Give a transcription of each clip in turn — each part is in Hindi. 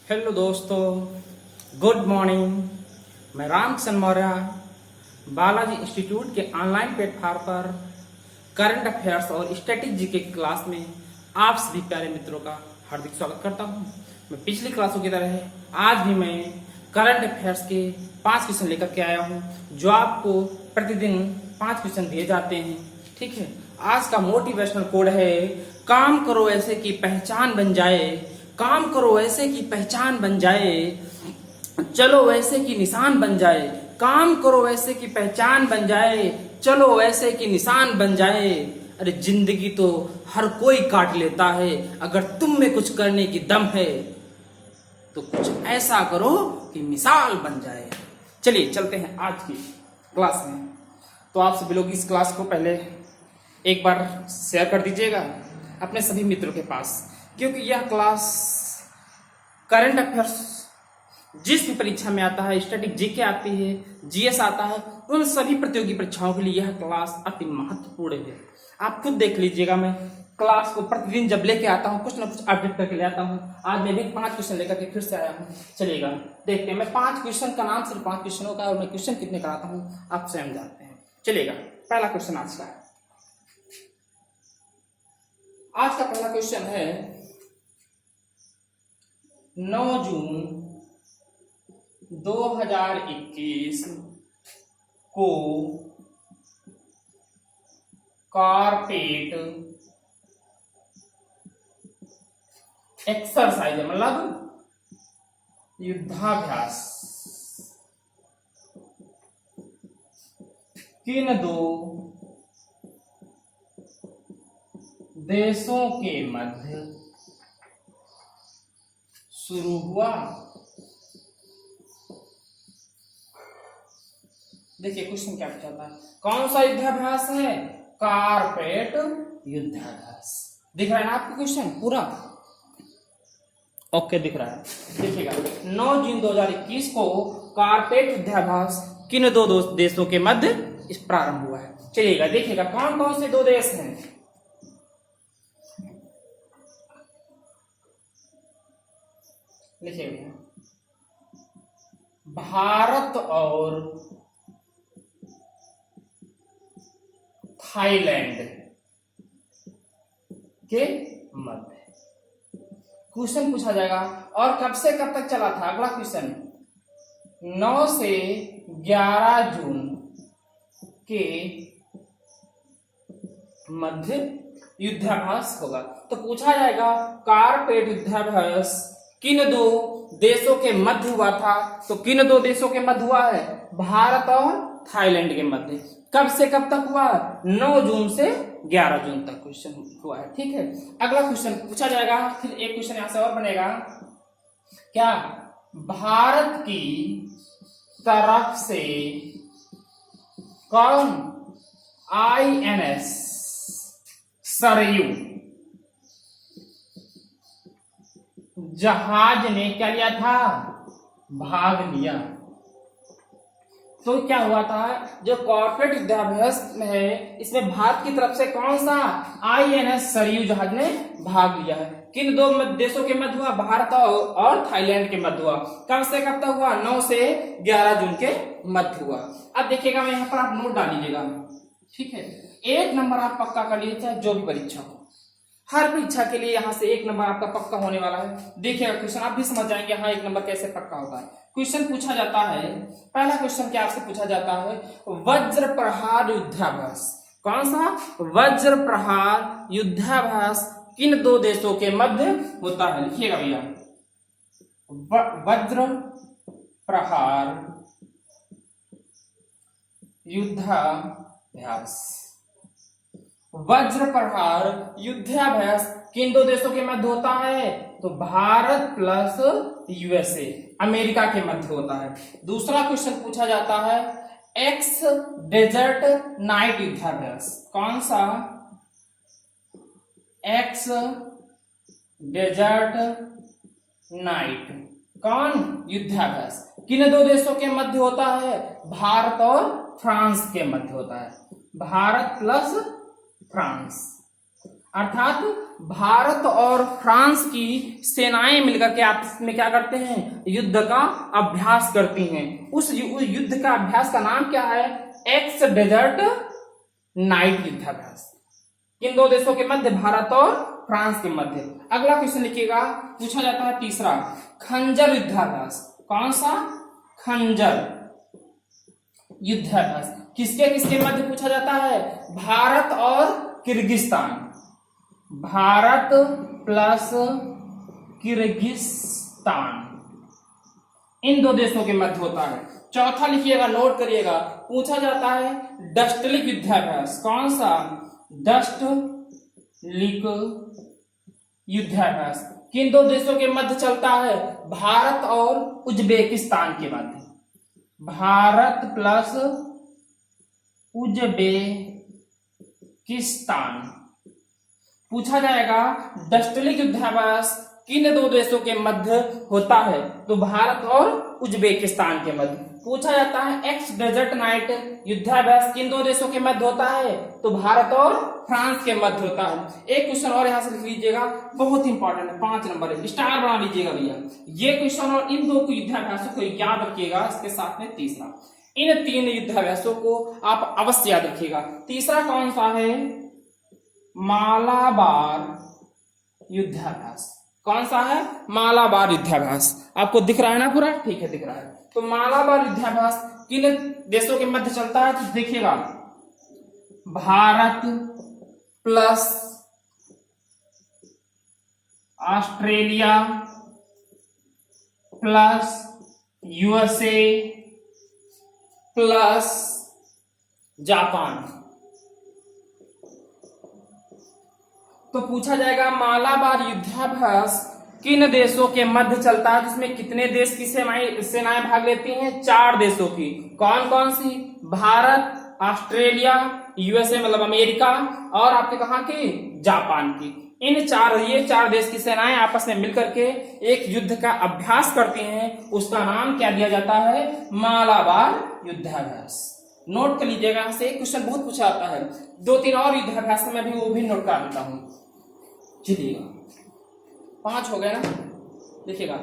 हेलो दोस्तों, गुड मॉर्निंग। मैं रामकिशन मौर्य बालाजी इंस्टीट्यूट के ऑनलाइन प्लेटफॉर्म पर करंट अफेयर्स और स्टैटिक जीके की क्लास में आप सभी प्यारे मित्रों का हार्दिक स्वागत करता हूं। मैं पिछली क्लासों की तरह आज भी मैं करंट अफेयर्स के 5 क्वेश्चन लेकर के आया हूं, जो आपको प्रतिदिन 5 क्वेश्चन दिए जाते हैं। ठीक है, आज का मोटिवेशनल कोड है, काम करो ऐसे की पहचान बन जाए, काम करो ऐसे की पहचान बन जाए, चलो वैसे की निशान बन जाए। काम करो ऐसे की पहचान बन जाए, चलो वैसे की निशान बन जाए। अरे जिंदगी तो हर कोई काट लेता है, अगर तुम में कुछ करने की दम है तो कुछ ऐसा करो कि मिसाल बन जाए। चलिए चलते हैं आज की क्लास में। तो आप सभी लोग इस क्लास को पहले एक बार शेयर कर दीजिएगा अपने सभी मित्रों के पास, क्योंकि यह क्लास करंट अफेयर्स जिस भी परीक्षा में आता है, स्टैटिक जीके आती है, जीएस आता है, उन सभी प्रतियोगी परीक्षाओं के लिए यह क्लास अति महत्वपूर्ण है। आप खुद देख लीजिएगा, मैं क्लास को प्रतिदिन जब लेके आता हूँ कुछ ना कुछ अपडेट करके ले आता हूँ। आज मैं भी 5 क्वेश्चन लेकर के फिर से आया हूँ। चलिएगा देखते हैं, मैं 5 क्वेश्चन का नाम सिर्फ 5 क्वेश्चनों का और मैं क्वेश्चन कितने कराता हूँ आप स्वयं जानते हैं। चलिएगा, पहला क्वेश्चन आज का है। आज का पहला क्वेश्चन है 9 जून 2021 को कारपेट एक्सरसाइज मतलब युद्धाभ्यास किन दो देशों के मध्य शुरू हुआ। देखिए क्वेश्चन क्या पूछा था, कौन सा युद्धाभ्यास है? कारपेट युद्धाभ्यास। दिख रहा है ना आपको क्वेश्चन पूरा? ओके दिख रहा है। देखिएगा, 9 जून 2021 को कारपेट युद्धाभ्यास किन दो देशों के मध्य इस प्रारंभ हुआ है। चलिएगा देखिएगा कौन कौन से 2 देश हैं। लिखिएगा, भारत और थाईलैंड के मध्य क्वेश्चन पूछा जाएगा। और कब से कब तक चला था? अगला क्वेश्चन 9 से 11 जून के मध्य युद्धाभ्यास होगा। तो पूछा जाएगा कारपेट युद्धाभ्यास किन 2 देशों के मध्य हुआ था? तो किन 2 देशों के मध्य हुआ है? भारत और थाईलैंड के मध्य। कब से कब तक हुआ? 9 जून से 11 जून तक क्वेश्चन हुआ है। ठीक है, अगला क्वेश्चन पूछा जाएगा, फिर एक क्वेश्चन यहां से और बनेगा। क्या भारत की तरफ से कौन INS सरयू जहाज ने क्या लिया था? भाग लिया। तो क्या हुआ था, जो कॉर्पोरेट युद्धाभ्यास में है इसमें भारत की तरफ से कौन सा INS सरयू जहाज ने भाग लिया है। किन 2 देशों के मध्य हुआ? भारत और थाईलैंड के मध्य हुआ। कब से कब तक हुआ? 9 से 11 जून के मध्य हुआ। अब देखिएगा, मैं यहाँ पर आप नोट डाल लीजिएगा। ठीक है, 1 नंबर आप पक्का कर लीजिए, चाहे जो भी परीक्षा हो। हर परीक्षा के लिए यहाँ से 1 नंबर आपका पक्का होने वाला है। देखिएगा क्वेश्चन आप भी समझ जाएंगे, हाँ 1 नंबर कैसे पक्का होता है। क्वेश्चन पूछा जाता है, पहला क्वेश्चन क्या आपसे पूछा जाता है? वज्र प्रहार युद्धाभ्यास। कौन सा? वज्र प्रहार युद्धाभ्यास किन 2 देशों के मध्य होता है? लिखिएगा भैया, वज्र प्रहार युद्धाभ्यास। वज्र प्रहार युद्धाभ्यास किन 2 देशों के मध्य होता है? तो भारत प्लस USA अमेरिका के मध्य होता है। दूसरा क्वेश्चन पूछा जाता है एक्स डेजर्ट नाइट युद्धाभ्यास। कौन सा? एक्स डेजर्ट नाइट कौन युद्धाभ्यास किन 2 देशों के मध्य होता है? भारत और फ्रांस के मध्य होता है। भारत प्लस फ्रांस, अर्थात भारत और फ्रांस की सेनाएं मिलकर के आपस में क्या करते हैं, युद्ध का अभ्यास करती हैं। उस युद्ध का अभ्यास का नाम क्या है, एक्स डेजर्ट नाइट युद्धाभ्यास। किन दो देशों के मध्य, भारत और फ्रांस के मध्य। अगला क्वेश्चन लिखिएगा, पूछा जाता है तीसरा, खंजर युद्धाभ्यास। कौन सा, खंजर युद्धाभ्यास किसके किसके मध्य पूछा जाता है, भारत और किर्गिस्तान, भारत प्लस किर्गिस्तान, इन दो देशों के मध्य होता है। चौथा लिखिएगा, नोट करिएगा, पूछा जाता है डस्टलिक युद्धाभ्यास। कौन सा, डस्टलिक युद्धाभ्यास किन दो देशों के मध्य चलता है, भारत और उज्बेकिस्तान के मध्य, भारत प्लस उज्बेकिस्तान। पूछा जाएगा डस्टलिक युद्धाभ्यास किन दो देशों के मध्य होता है, तो भारत और उज्बेकिस्तान के मध्य। पूछा जाता है एक्स डेजर्ट नाइट युद्धाभ्यास किन दो देशों के मध्य होता है, तो भारत और फ्रांस के मध्य होता है। एक क्वेश्चन और यहां से लिख लीजिएगा, बहुत इंपॉर्टेंट है, 5 नंबर है, स्टार बना लीजिएगा भैया। ये क्वेश्चन और इन दो युद्धाभ्यासों को याद रखिएगा, इसके साथ में तीसरा, इन 3 युद्धाभ्यासों को आप अवश्य याद रखिएगा। तीसरा कौन सा है, मालाबार युद्धाभ्यास। कौन सा है, मालाबार युद्धाभ्यास। आपको दिख रहा है ना पूरा, ठीक है, दिख रहा है। तो मालाबार युद्धाभ्यास किन देशों के मध्य चलता है, तो देखिएगा, Bharat plus Australia plus USA plus Japan. तो पूछा जाएगा मालाबार युद्धाभ्यास किन देशों के मध्य चलता है, जिसमें कितने देश की सेनाएं भाग लेती हैं, 4 देशों की। कौन कौन सी, भारत, ऑस्ट्रेलिया, यूएसए मतलब अमेरिका, और आपके कहां की, जापान की। ये 4 देश की सेनाएं आपस में मिलकर के एक युद्ध का अभ्यास करती हैं, उसका नाम क्या दिया जाता है, मालाबार युद्धाभ्यास। नोट कर लीजिएगा, यहाँ से क्वेश्चन बहुत पूछा आता है। 2-3 और युद्धाभ्यास में भी वो भी नोट कर लेता हूं। चलिएगा, 5 हो गए ना, देखिएगा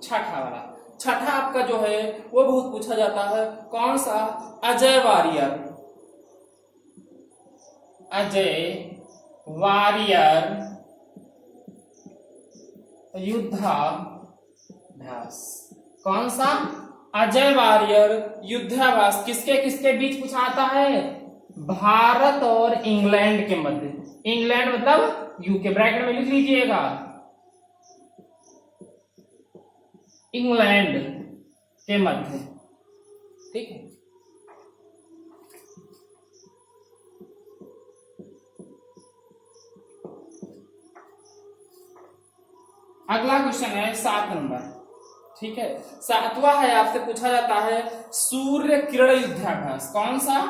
छठा वाला, छठा आपका जो है वो बहुत पूछा जाता है। कौन सा, अजय वारियर, अजय वारियर युद्धाभ्यास। कौन सा, अजय वारियर युद्धाभ्यास किसके किसके बीच पूछा आता है, भारत और इंग्लैंड के मध्य। इंग्लैंड मतलब यूके, ब्रैकेट में लिख लीजिएगा, इंग्लैंड के मध्य, ठीक है। अगला क्वेश्चन है 7 नंबर, ठीक है। 7वां है, आपसे पूछा जाता है सूर्य किरण युद्धाभ्यास। कौन सा,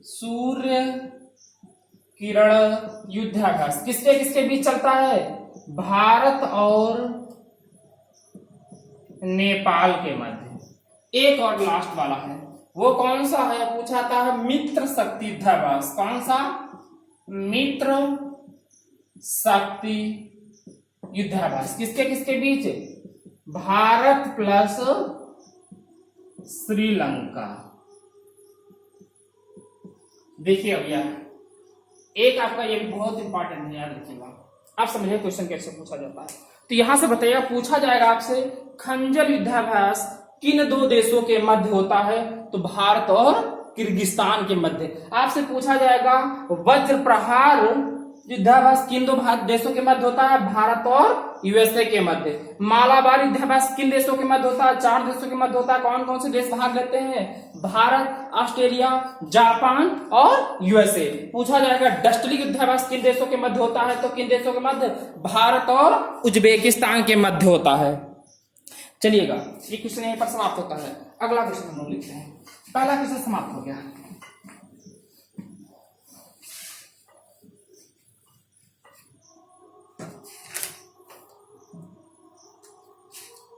सूर्य किरण युद्धाभ्यास किसके किसके बीच चलता है, भारत और नेपाल के मध्य। एक और लास्ट वाला है, वो कौन सा है, पूछा जाता है मित्र शक्ति युद्धाभ्यास। कौन सा, मित्र शक्ति युद्धाभ्यास किसके किसके बीच, भारत प्लस श्रीलंका। देखिए भैया, एक आपका ये भी बहुत इंपॉर्टेंट है, याद रखिएगा। आप समझिए क्वेश्चन कैसे पूछा जाता है। तो यहां से बताइएगा, पूछा जाएगा आपसे खंजर युद्धाभ्यास किन 2 देशों के मध्य होता है, तो भारत और किर्गिस्तान के मध्य। आपसे पूछा जाएगा वज्र प्रहार युद्धाभ्यास किन 2 देशों के मध्य होता है, भारत और यूएसए के मध्य। मालाबार युद्धाभ्यास किन देशों के मध्य होता है, 4 देशों के मध्य होता है। कौन कौन से देश भाग लेते हैं, भारत, ऑस्ट्रेलिया, जापान और यूएसए। पूछा जाएगा डस्टलिक युद्धाभ्यास किन देशों के मध्य होता है, तो किन देशों के मध्य, भारत और उज्बेकिस्तान के मध्य होता है। चलिएगा, ये क्वेश्चन यहीं पर समाप्त होता है। अगला क्वेश्चन हम लोग लिखते हैं। पहला क्वेश्चन समाप्त हो गया।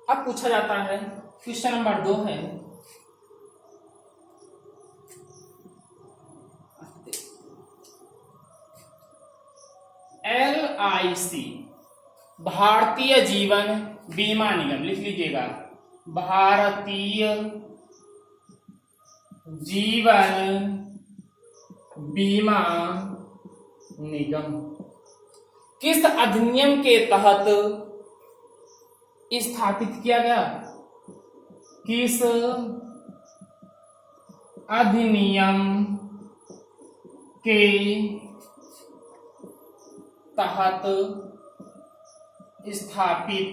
अब पूछा जाता है क्वेश्चन नंबर 2 है, LIC, भारतीय जीवन बीमा निगम, लिख लीजिएगा, भारतीय जीवन बीमा निगम किस अधिनियम के तहत स्थापित किया गया? किस अधिनियम के तहत स्थापित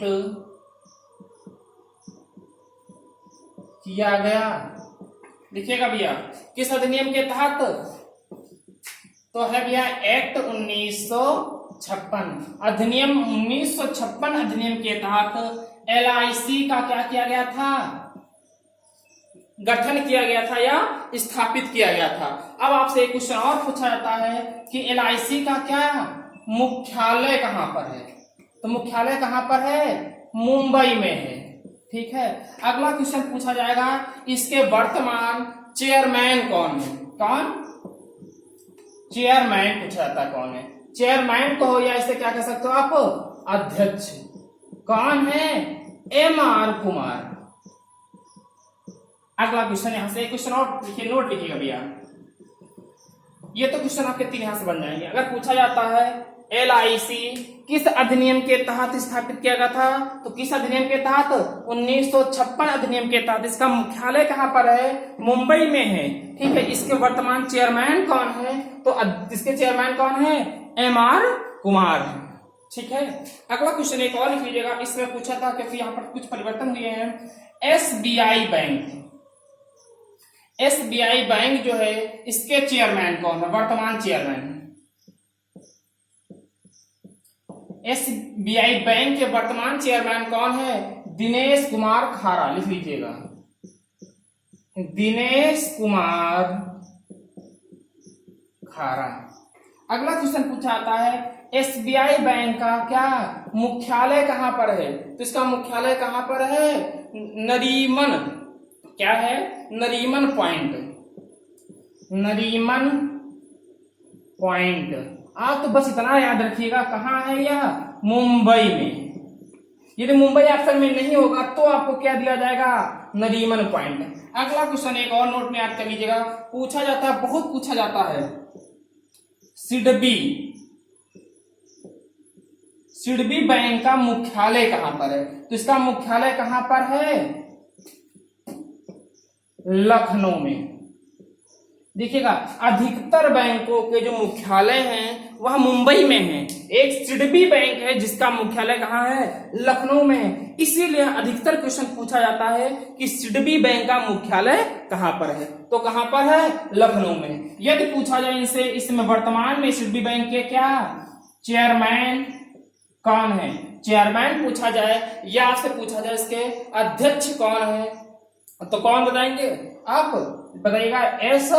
किया गया? लिखिएगा भैया, किस अधिनियम के तहत? तो है भैया एक्ट 1956, अधिनियम 1956 अधिनियम के तहत LIC का क्या किया गया था? गठन किया गया था या स्थापित किया गया था। अब आपसे एक क्वेश्चन और पूछा जाता है कि LIC का क्या मुख्यालय कहां पर है? तो मुख्यालय कहां पर है? मुंबई में है। ठीक है, अगला क्वेश्चन पूछा जाएगा, इसके वर्तमान चेयरमैन कौन है? कौन? चेयरमैन पूछा जाता कौन है? चेयरमैन को हो या इसे क्या कह सकते हो आप? अध्यक्ष। कौन है? MR कुमार। अगला क्वेश्चन यहां से क्वेश्चन और लिखिए, नोट लिखिएगा भैया, ये तो क्वेश्चन आपके 3 यहां से बन जाएंगे। अगर पूछा जाता है LIC किस अधिनियम के तहत स्थापित किया गया था, तो किस अधिनियम के तहत? 1956 अधिनियम के तहत। इसका मुख्यालय कहां पर है? मुंबई में है। ठीक है, इसके वर्तमान चेयरमैन कौन है? तो इसके चेयरमैन कौन है? MR कुमार है। ठीक है, अगला क्वेश्चन एक और लिख लीजिएगा, इसमें पूछा था क्योंकि यहाँ पर कुछ परिवर्तन हुए हैं। SBI बैंक, SBI बैंक जो है इसके चेयरमैन कौन है? वर्तमान चेयरमैन SBI बैंक के वर्तमान चेयरमैन कौन है? दिनेश कुमार खारा। लिख लीजिएगा, दिनेश कुमार खारा। अगला क्वेश्चन पूछा आता है SBI बैंक का क्या मुख्यालय कहां पर है? तो इसका मुख्यालय कहां पर है? नरीमन, क्या है? Nariman point, Nariman point. आप तो बस इतना याद रखिएगा, कहां है यह? मुंबई में। यदि मुंबई ऑप्शन में नहीं होगा तो आपको क्या दिया जाएगा? नरीमन पॉइंट। अगला क्वेश्चन एक और नोट में याद कर लीजिएगा, पूछा जाता है, बहुत पूछा जाता है, सिडबी बैंक का मुख्यालय कहां पर है? तो इसका मुख्यालय कहां पर है? लखनऊ में। देखिएगा, अधिकतर बैंकों के जो मुख्यालय हैं वह मुंबई में है। एक सिडबी बैंक है जिसका मुख्यालय कहां है? लखनऊ में। इसीलिए अधिकतर क्वेश्चन पूछा जाता है कि सिडबी बैंक का मुख्यालय कहां पर है? तो कहां पर है? लखनऊ में। यदि पूछा जाए इनसे, इसमें वर्तमान में सिडबी बैंक के क्या चेयरमैन कौन है? चेयरमैन पूछा जाए या आपसे पूछा जाए इसके अध्यक्ष कौन है, तो कौन बताएंगे आप? बताइएगा S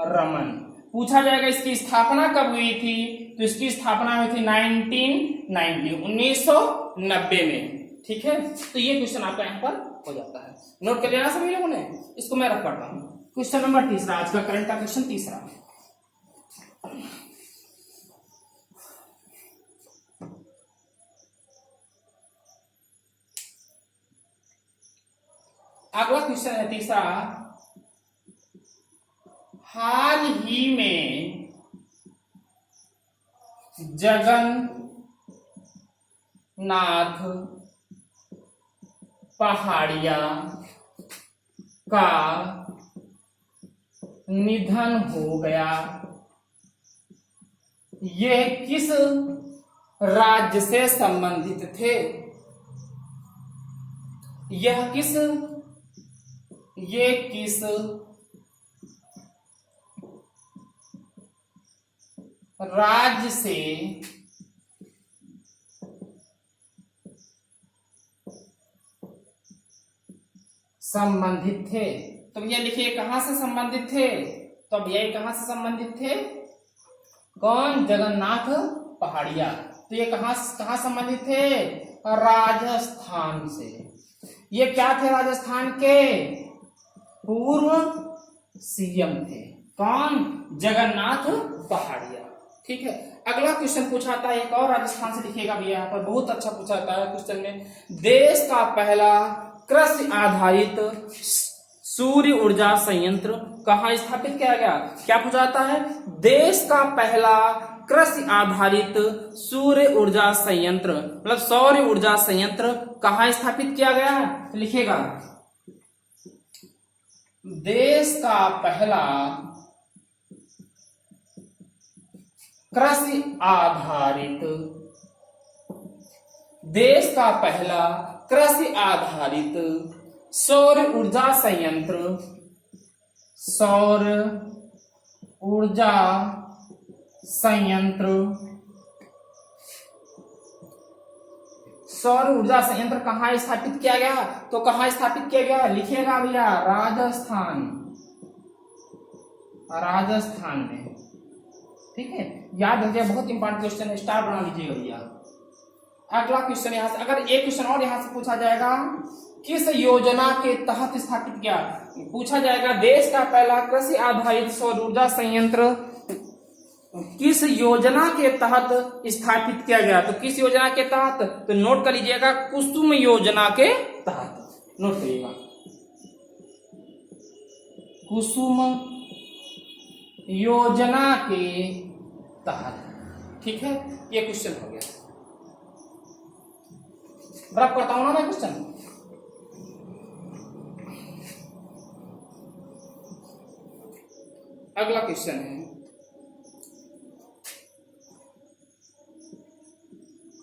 रमन। पूछा जाएगा इसकी स्थापना कब हुई थी, तो इसकी स्थापना हुई थी 1990 में। ठीक है, तो ये क्वेश्चन आपका यहाँ पर हो जाता है, नोट कर लेना सभी लोगों ने। इसको मैं रख पढ़ता हूँ। क्वेश्चन नंबर 3, आज का करंट का क्वेश्चन 3। अगला क्वेश्चन है 3, हाल ही में जगन्नाथ पहाड़िया का निधन हो गया। यह किस राज्य से संबंधित थे? यह किस राज्य से संबंधित थे? तो भैया लिखिए, कहां से संबंधित थे? तो भैया कहां से संबंधित थे? कौन? जगन्नाथ पहाड़िया। तो ये कहां संबंधित थे? राजस्थान से। ये क्या थे? राजस्थान के पूर्व CM थे। कौन? जगन्नाथ पहाड़िया। ठीक है, अगला क्वेश्चन पूछाता है एक और राजस्थान से, लिखिएगा भैया यहाँ पर, बहुत अच्छा पूछाता है क्वेश्चन में। देश का पहला कृषि आधारित सूर्य ऊर्जा संयंत्र कहाँ स्थापित किया गया? क्या पूछाता है? देश का पहला कृषि आधारित सूर्य ऊर्जा संयंत्र मतलब सौर ऊर्जा संयंत्र कहाँ स्थापित किया गया? तो लिखिएगा देश का पहला कृषि आधारित, देश का पहला कृषि आधारित सौर ऊर्जा संयंत्र, सौर ऊर्जा संयंत्र, सौर ऊर्जा संयंत्र कहाँ स्थापित किया गया? तो कहाँ स्थापित किया गया? लिखिएगा भैया राजस्थान, राजस्थान में। ठीक है, याद रखिए, बहुत इंपॉर्टेंट क्वेश्चन है, स्टार बना लीजिएगा भैया। अगला क्वेश्चन यहां से, अगर एक क्वेश्चन और यहां से पूछा जाएगा, किस योजना के तहत स्थापित किया? पूछा जाएगा देश का पहला कृषि आधारित सौर ऊर्जा संयंत्र किस योजना के तहत स्थापित किया गया? तो किस योजना के तहत? तो नोट कर लीजिएगा कुसुम योजना के तहत, नोट करिएगा कुसुम योजना के तहत। ठीक है, ये क्वेश्चन हो गया। रब करता हूं ना मैं क्वेश्चन। अगला क्वेश्चन है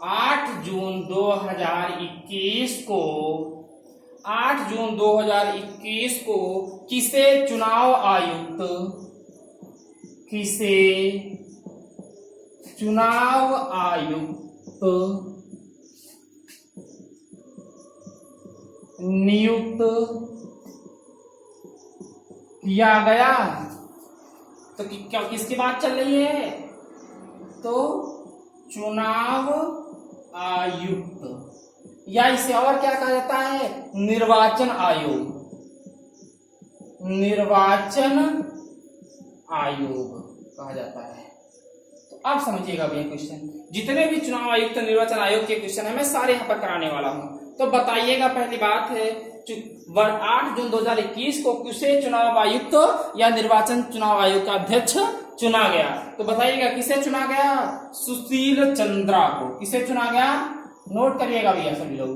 8 जून 2021 को, 8 जून 2021 को किसे चुनाव आयुक्त, किसे चुनाव आयुक्त नियुक्त किया गया? तो क्या किसकी बात चल रही है? तो चुनाव आयुक्त, या इसे और क्या कहा जाता है? निर्वाचन आयोग, निर्वाचन आयोग कहा जाता है। तो अब समझिएगा भैया क्वेश्चन, जितने भी चुनाव आयुक्त निर्वाचन आयोग के क्वेश्चन है मैं सारे यहां पर कराने वाला हूं। तो बताइएगा, पहली बात है 8 जून 2021 को किसे चुनाव आयुक्त या निर्वाचन चुनाव आयोग का अध्यक्ष चुना गया? तो बताइएगा किसे चुना गया? सुशील चंद्रा को। किसे चुना गया? नोट करिएगा भैया सभी लोग,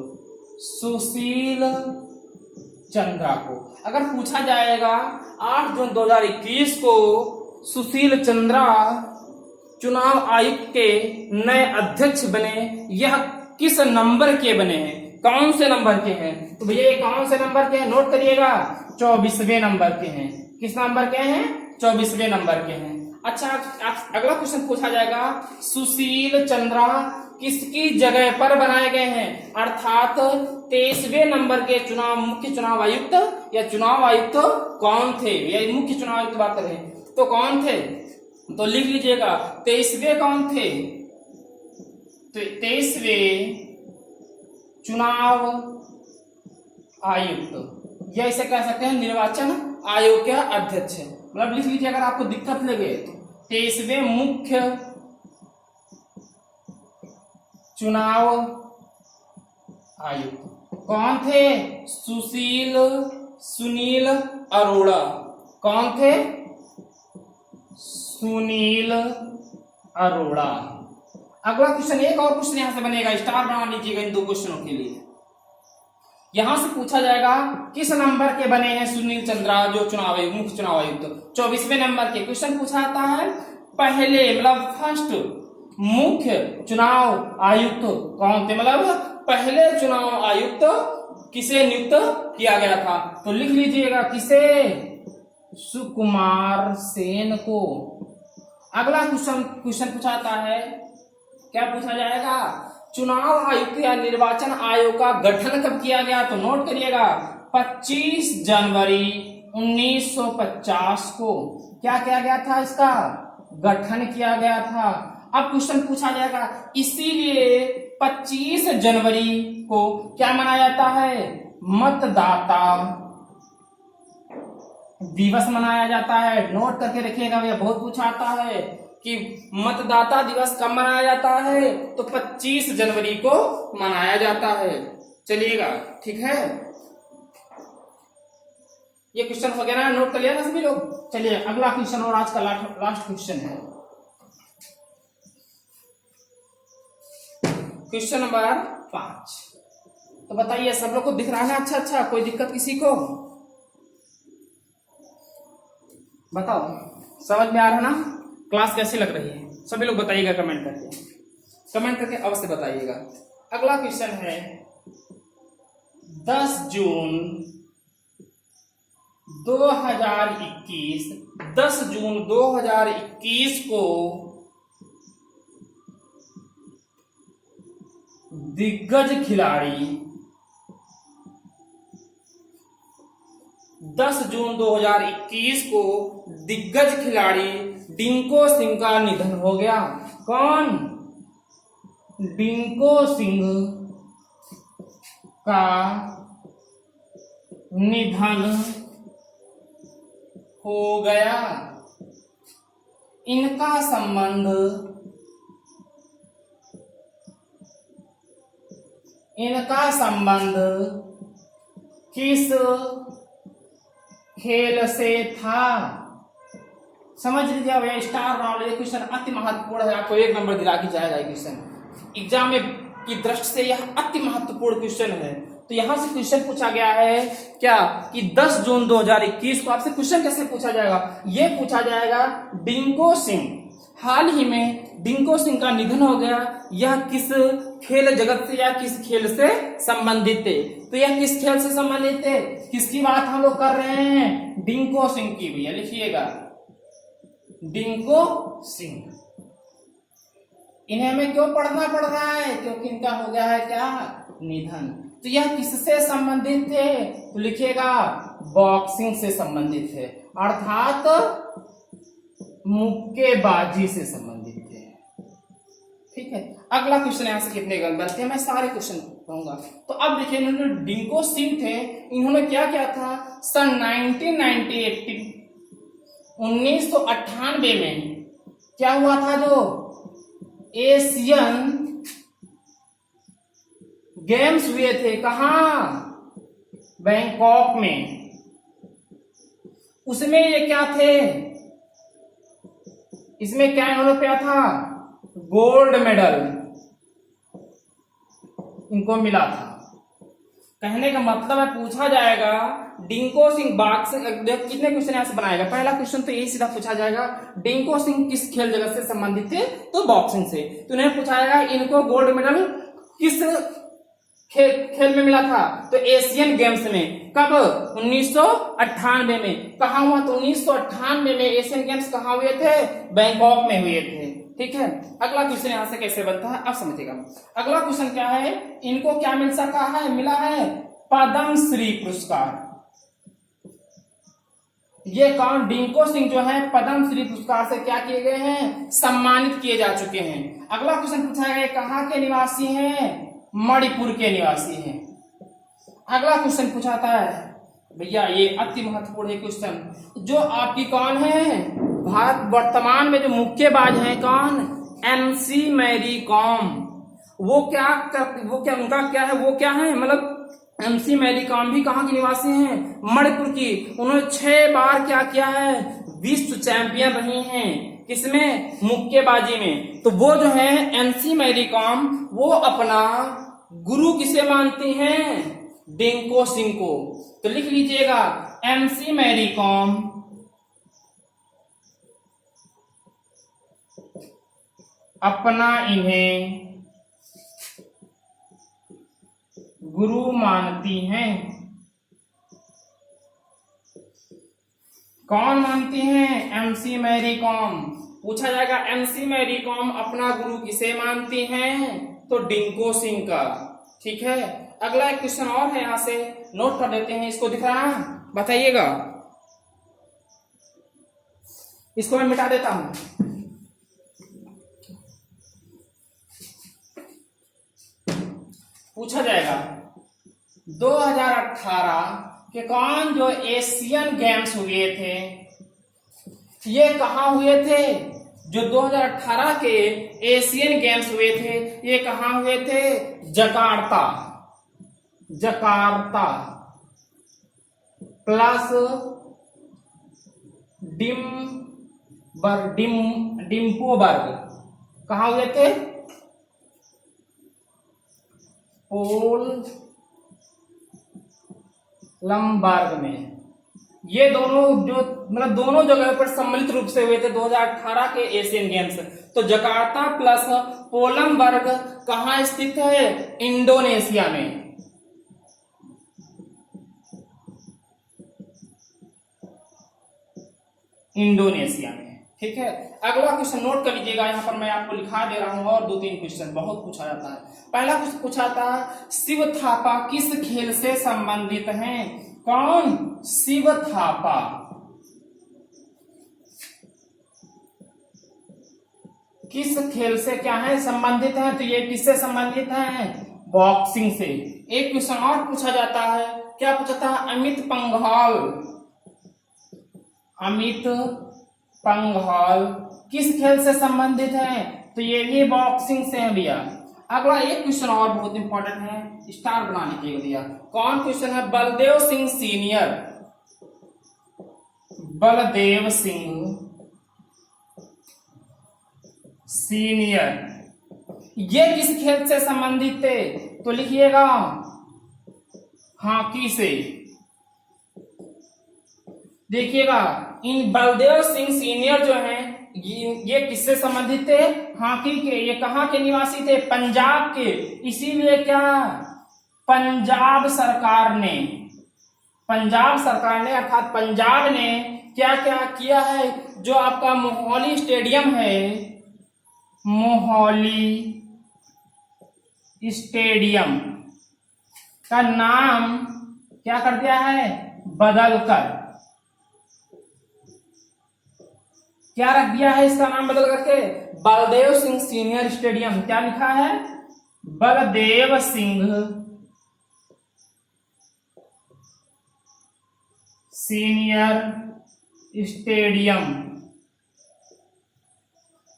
सुशील चंद्रा को। अगर पूछा जाएगा 8 जून 2021 को सुशील चंद्रा चुनाव आयुक्त के नए अध्यक्ष बने, यह किस नंबर के बने हैं? कौन से नंबर के हैं? तो भैया ये कौन से नंबर के हैं? नोट करिएगा 24वें नंबर के हैं। किस नंबर के हैं? 24वें नंबर के हैं। अच्छा, अगला क्वेश्चन पूछा जाएगा सुशील चंद्रा किसकी जगह पर बनाए गए हैं? अर्थात 23वें नंबर के चुनाव मुख्य चुनाव आयुक्त या चुनाव आयुक्त कौन थे? या मुख्य चुनाव आयुक्त बात करें तो कौन थे? तो लिख लीजिएगा 23वें कौन थे? तो 23वें चुनाव आयुक्त, या इसे कह सकते हैं निर्वाचन आयोग के अध्यक्ष। मतलब लिख लीजिए अगर आपको दिक्कत लगे तो 23वें मुख्य चुनाव आयुक्त कौन थे? सुनील अरोड़ा। कौन थे? सुनील अरोड़ा। अगला क्वेश्चन, एक और क्वेश्चन यहां से बनेगा, स्टार बना लीजिएगा इन दो क्वेश्चनों के लिए। यहां से पूछा जाएगा किस नंबर के बने हैं सुनील चंद्रा जो चुनाव आयुक्त, मुख्य चुनाव आयुक्त? 24वें नंबर के। क्वेश्चन पूछा जाता है पहले मतलब फर्स्ट मुख्य चुनाव आयुक्त कौन थे? मतलब पहले चुनाव आयुक्त किसे नियुक्त किया गया था? तो लिख लीजिएगा किसे? सुकुमार सेन को। अगला क्वेश्चन पूछाता है, क्या पूछा जाएगा? चुनाव आयुक्त या निर्वाचन आयोग का गठन कब किया गया? तो नोट करिएगा 25 जनवरी 1950 को क्या किया गया था? इसका गठन किया गया था। अब क्वेश्चन पूछा जाएगा इसीलिए 25 जनवरी को क्या मनाया जाता है? मतदाता दिवस मनाया जाता है। नोट करके रखिएगा भैया, बहुत पूछा आता है। कि मतदाता दिवस कब मनाया जाता है, तो 25 जनवरी को मनाया जाता है। चलिएगा, ठीक है, ये क्वेश्चन हो गया ना, नोट कर लिया ना सभी लोग। चलिए अगला क्वेश्चन और आज का लास्ट क्वेश्चन है, क्वेश्चन नंबर 5। तो बताइए सब लोग को दिख रहा है ना? अच्छा, कोई दिक्कत किसी को? बताओ, समझ में आ रहा है ना? क्लास कैसी लग रही है? सभी लोग बताइएगा कमेंट करके अवश्य बताइएगा। अगला क्वेश्चन है 10 जून 2021 को दिग्गज खिलाड़ी 10 जून 2021 को दिग्गज खिलाड़ी डिंको सिंह का निधन हो गया। कौन? डिंको सिंह का निधन हो गया। इनका संबंध किस खेल से था? समझ लीजिए, अब ये स्टार राउंड, ये क्वेश्चन अति महत्वपूर्ण है, आपको 1 नंबर दिला के जाएगा। क्वेश्चन एग्जाम में की दृष्टि से यह अति महत्वपूर्ण क्वेश्चन है। तो यहां से क्वेश्चन पूछा गया है क्या कि 10 जून 2021 को आपसे क्वेश्चन कैसे पूछा जाएगा? ये पूछा जाएगा डिंको सिंह, हाल ही में डिंको सिंह का निधन हो गया, यह किस खेल जगत से या किस खेल से संबंधित थे? तो यह किस खेल से संबंधित थे? किसकी बात हम लोग कर रहे हैं? डिंको सिंह की। भैया लिखिएगा, डिंको सिंह। इन्हें हमें क्यों पढ़ना पड़ रहा है? क्योंकि इनका हो गया है क्या? निधन। तो यह किससे संबंधित थे? तो लिखिएगा बॉक्सिंग से संबंधित है, अर्थात मुक्केबाजी से संबंधित है। ठीक है, अगला क्वेश्चन यहां से कितने बनते हैं, मैं सारे क्वेश्चन कहूंगा। तो अब देखिए, इन्होंने डिंको सिंह थे, इन्होंने क्या किया था? सन 1998 में क्या हुआ था? जो एशियन गेम्स हुए थे, कहां? बैंकॉक में। उसमें ये क्या थे? इसमें क्या इन्होंने पाया था? गोल्ड मेडल इनको मिला था। कहने का मतलब है, पूछा जाएगा डिंको सिंह बॉक्सिंग, कितने क्वेश्चन यहां से बनाएगा? पहला क्वेश्चन तो यही सीधा पूछा जाएगा, डिंको सिंह किस खेल जगत से संबंधित थे? तो बॉक्सिंग से। तो इन्हें पूछा जाएगा इनको गोल्ड मेडल किस खेल में मिला था? तो एशियन गेम्स में। कब? 1998 में। कहा हुआ? तो 1998 में एशियन गेम्स कहाँ हुए थे? बैंकॉक में हुए थे। ठीक है, अगला क्वेश्चन यहां से कैसे बनता है अब समझिएगा। अगला क्वेश्चन क्या है? इनको क्या मिल सका है? मिला है पद्मश्री पुरस्कार। ये कौन? डिंको सिंह जो है पद्मश्री पुरस्कार से क्या किए गए हैं? सम्मानित किए जा चुके हैं। अगला क्वेश्चन पूछा गया कहाँ के निवासी हैं? मणिपुर के निवासी हैं। अगला क्वेश्चन पूछाता है भैया, ये अति महत्वपूर्ण है क्वेश्चन, जो आपकी कौन है? भारत वर्तमान में जो मुक्केबाज हैं, कौन? MC मैरी कॉम। वो क्या उनका क्या है? वो क्या है? मतलब MC मैरी कॉम भी कहाँ की निवासी हैं? मणिपुर की। उन्होंने 6 बार क्या किया है? विश्व चैंपियन रही हैं। किसमें? मुक्केबाजी में। तो वो जो है MC मैरी कॉम, वो अपना गुरु किसे मानती हैं? डिंको सिंह को। तो लिख लीजिएगा MC मैरी कॉम अपना इन्हें गुरु मानती हैं। कौन मानती हैं? MC मैरी कॉम। पूछा जाएगा MC मैरी कॉम अपना गुरु किसे मानती हैं? तो डिंको सिंह का। ठीक है, अगला एक क्वेश्चन और है, यहां से नोट कर देते हैं। इसको दिख रहा है? बताइएगा, इसको मैं मिटा देता हूं। पूछा जाएगा 2018 के कौन जो एशियन गेम्स हुए थे, ये कहां हुए थे? जो 2018 के एशियन गेम्स हुए थे ये कहाँ हुए थे? जकार्ता प्लस डिम्पोबर्ग कहाँ हुए थे? पोलम्बर्ग में। ये दोनों जो मतलब दोनों जगह पर सम्मिलित रूप से हुए थे 2018 के एशियन गेम्स। तो जकार्ता प्लस पोलम्बर्ग कहाँ स्थित है? इंडोनेशिया में। इंडोनेशिया में, ठीक है। अगला क्वेश्चन नोट कर लीजिएगा, यहाँ पर मैं आपको लिखा दे रहा हूं और 2-3 क्वेश्चन बहुत पूछा जाता है। पहला क्वेश्चन पूछा था शिव थापा किस खेल से संबंधित हैं? कौन? शिव थापा किस खेल से क्या है? संबंधित है। तो ये किससे संबंधित है? बॉक्सिंग से। एक क्वेश्चन और पूछा जाता है, क्या पूछा था? अमित पंघाल किस खेल से संबंधित है? तो ये भी बॉक्सिंग से है भैया। अगला एक क्वेश्चन और बहुत इंपॉर्टेंट है, स्टार बना लीजिएगा भैया। कौन क्वेश्चन है? बलदेव सिंह सीनियर ये किस खेल से संबंधित थे? तो लिखिएगा हॉकी से। देखिएगा इन बलदेव सिंह सीनियर जो हैं ये किससे संबंधित थे? हॉकी के। ये कहाँ के निवासी थे? पंजाब के। इसीलिए क्या पंजाब सरकार ने अर्थात पंजाब ने क्या क्या किया है? जो आपका मोहाली स्टेडियम है, मोहाली स्टेडियम का नाम क्या कर दिया है? बदलकर क्या रख दिया है? इसका नाम बदल करके बलदेव सिंह सीनियर स्टेडियम। क्या लिखा है? Baldev Singh senior stadium.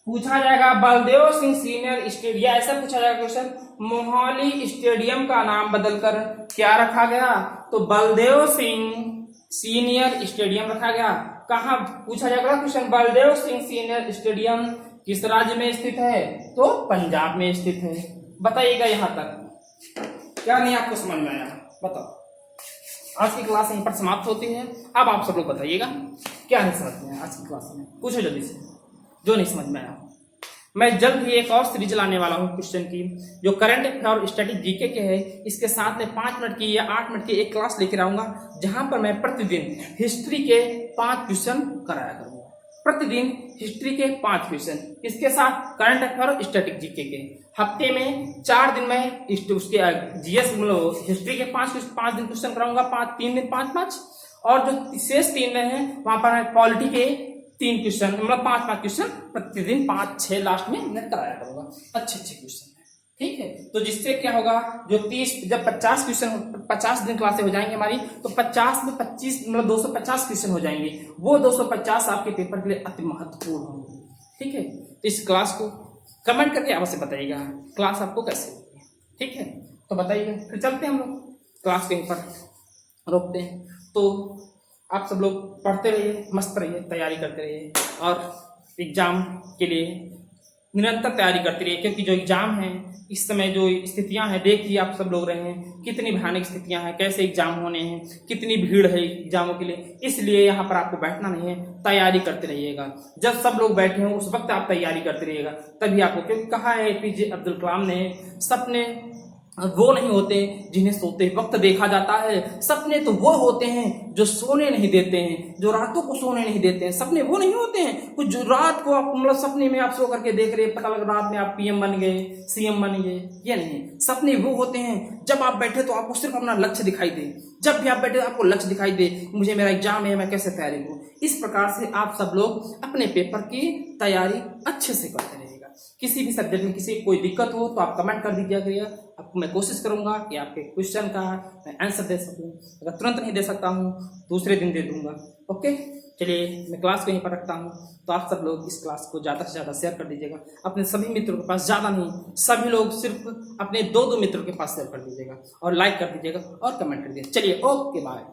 पूछा जाएगा बलदेव सिंह सीनियर स्टेडियम, ऐसा पूछा जाएगा क्वेश्चन। मोहाली स्टेडियम का नाम बदलकर क्या रखा गया? तो बलदेव सिंह सीनियर स्टेडियम रखा गया। कहाँ पूछा जाएगा question? Baldev Singh senior stadium किस राज्य में स्थित है? तो पंजाब में स्थित है। बताइएगा यहाँ तक क्या नहीं आपको समझ में आया? बताओ। आज की क्लास यहीं पर समाप्त होती है। अब आप सब लोग बताइएगा क्या नहीं समझ में आया आज की क्लास में। पूछो जल्दी से जो नहीं समझ में आया। मैं जल्द ही एक और सीरीज लाने वाला हूँ क्वेश्चन की, जो करंट अफेयर और स्टैटिक जीके के है। इसके साथ में 5 मिनट की या 8 मिनट की एक क्लास लेकर आऊंगा, जहां पर मैं प्रतिदिन हिस्ट्री के 5 क्वेश्चन कराया करूंगा। प्रतिदिन हिस्ट्री के 5 क्वेश्चन, इसके साथ करंट अफेयर और स्टैटिक जीके के। हफ्ते में 4 दिन में उसके जीएस हिस्ट्री के 5 दिन क्वेश्चन कराऊंगा, 3 दिन 5-5, और जो शेष 3 दिन है वहां पर मैं पॉलिटी के 3 क्वेश्चन मतलब 5-5 क्वेश्चन प्रतिदिन 5-6 लास्ट में मैं कराया करूंगा। अच्छे क्वेश्चन है, ठीक है। तो जिससे क्या होगा, जो 30 जब 50 क्वेश्चन 50 दिन क्लासें हो जाएंगी हमारी, तो 50 में 25 मतलब 250 क्वेश्चन हो जाएंगे। वो 250 आपके पेपर के लिए अति महत्वपूर्ण होंगे, ठीक है। तो इस क्लास को कमेंट करके अवश्य बताइएगा क्लास आपको कैसे होगी, ठीक है। तो बताइएगा, फिर चलते हैं हम लोग क्लास के ऊपर रोकते हैं। तो आप सब लोग पढ़ते रहिए, मस्त रहिए, तैयारी करते रहिए और एग्जाम के लिए निरंतर तैयारी करते रहिए, क्योंकि जो एग्जाम है इस समय जो स्थितियां हैं देखिए आप सब लोग रहे हैं कितनी भयानक स्थितियां हैं, कैसे एग्जाम होने हैं, कितनी भीड़ है एग्जामों के लिए। इसलिए यहाँ पर आपको बैठना नहीं है, तैयारी करते रहिएगा। जब सब लोग बैठे हों उस वक्त आप तैयारी करते रहिएगा, तभी आपको, क्योंकि कहा है एपीजे अब्दुल कलाम ने, सपने वो नहीं होते जिन्हें सोते वक्त देखा जाता है, सपने तो वो होते हैं जो सोने नहीं देते हैं, जो रातों को सोने नहीं देते हैं। सपने वो नहीं होते हैं कुछ जो रात को आप मतलब सपने में आप सो करके देख रहे हैं, पता लग रात में आप पीएम बन गए, सीएम बन गए, ये नहीं। सपने वो होते हैं जब आप बैठे तो आपको सिर्फ अपना लक्ष्य दिखाई दे, जब भी आप बैठे आपको लक्ष्य दिखाई दे, मुझे मेरा एग्जाम है, मैं कैसे तैयारी करूं। इस प्रकार से आप सब लोग अपने पेपर की तैयारी अच्छे से करते रहिएगा। किसी भी सब्जेक्ट में किसी कोई दिक्कत हो तो आप कमेंट कर दीजिए करिए, आपको मैं कोशिश करूंगा कि आपके क्वेश्चन का मैं आंसर दे सकूं। अगर तुरंत नहीं दे सकता हूं दूसरे दिन दे दूंगा। ओके, चलिए मैं क्लास को यहीं पर रखता हूँ। तो आप सब लोग इस क्लास को ज़्यादा से ज़्यादा शेयर कर दीजिएगा अपने सभी मित्रों के पास, ज़्यादा नहीं, सभी लोग सिर्फ अपने 2-2 मित्रों के पास शेयर कर दीजिएगा और लाइक कर दीजिएगा और कमेंट कर दीजिएगा। चलिए ओके बाय।